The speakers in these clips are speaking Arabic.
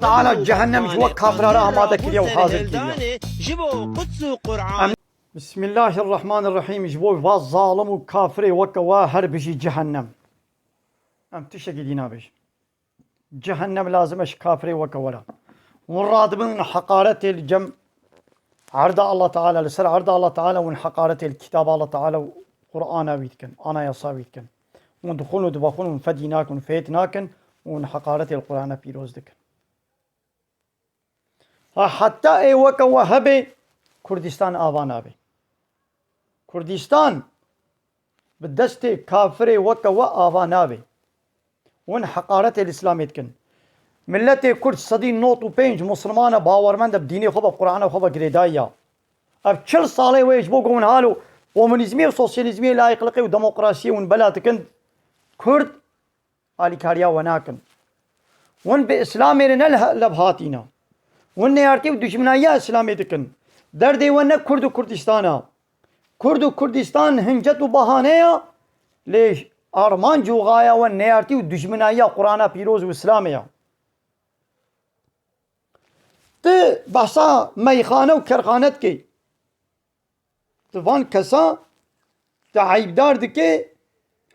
تعالى جهنم جوا كافر راه ما ذاك اليوم حاضر كيليا. جبوا قدس وقرآن. بسم الله الرحمن الرحيم. جبوا فاز ظالم وكافر وكوا هربجي جهنم. تشكي دينا بيش جهنم لازمش كافر وكولا ونراد من حقارة الجم عرض الله تعالى لسر عرض الله تعالى ومن حقارة الكتاب الله تعالى قرآن بيتكن أنا يصابيتكن وندخلوا دبخون ونفديناك ونفيتناكن ومن حقارة القرآن بيروز دكن حتى اي وكوا هبي كردستان آوانا بي كردستان بالدست كافر وكوا آوانا بي ون حقارة الإسلام يتكن ملت كرد صدي نوت و پنج مسلمان باورمند بديني خب قرآن خب گريدايا اب 40 ساله ويش بو قون حالو كومونيزمي وسوسياليزمي لا يقلقي وديمقراطيه ون بلاتكن كرد علي كاريا وناكن ون باسلامي نلها لبهاتينا ون يارتي دشمنايا اسلامي تكن دردي ون كرد وكردستانا كرد وكردستان هنجت وبهانيا ليش ارمان جوغايا ون يارتي دشمنايا قرآن بيروز واسلاميا ته بحثا ميخانه وكرخانت كي تفان كسا تعيبدار دكي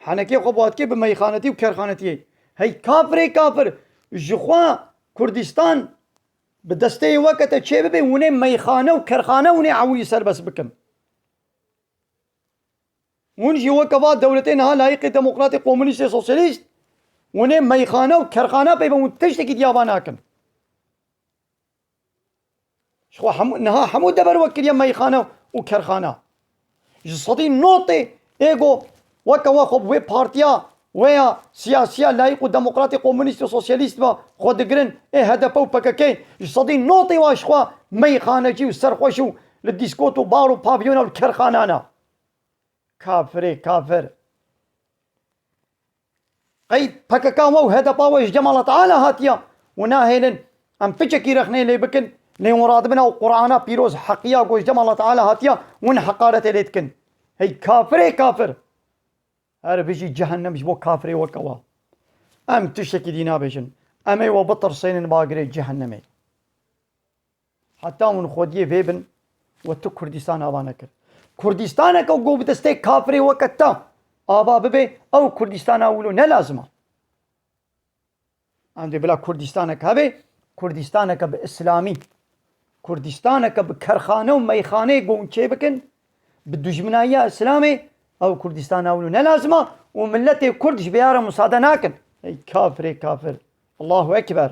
حنكي خبوات كي بميخانتي وكرخانتي هي كافر جخوا كردستان بدستي وقت تشيبه بي وني ميخانه وكرخانه وني عوي سر بس بكم ونجي وقفات دولتين ها لايقي ديمقراطي كومونيست سوسياليست وني ميخانه وكرخانه بي بمتشتكي دياباناكن شو نها حمود دبر وكل يما يخانه وكرخانه جصدي نوتي ايجو وكا واخب وي بارتيا ويا سياسيه لايق وديمقراطي كومونيست سوسياليست با خودغرن اي هدف او بكاكي جصدي نوتي واشخوا ميخانه جي وسرخوشو للديسكوتو بارو بافيون والكرخانه كافر اي بكاكا وهو هدف او جمال تعالى هاتيا وناهلن ام فيتشكي رخني لي بكن لي مراد بنا وقرآن بيروز حقيا قوش جمال الله تعالى هاتيا ون حقارة ليتكن هي كافر هر بيجي جهنم جبو كافر وكوا ام تشتكي دينا بيشن امي وبطر سين باقري جهنمي حتى من خوديه فيبن وتو كردستان ابانك كردستانك او بدستي كافر وكتا ابا ببي او كردستان اولو نلازمه عندي بلا كردستانك هبي كردستانك باسلامي كردستانك بكرخانه وميخانه قونشي بكن بالدجمنايا اسلامي او كردستان اولو نلازمه وملتي كردش بيارة مصادناكن اي كافر الله اكبر.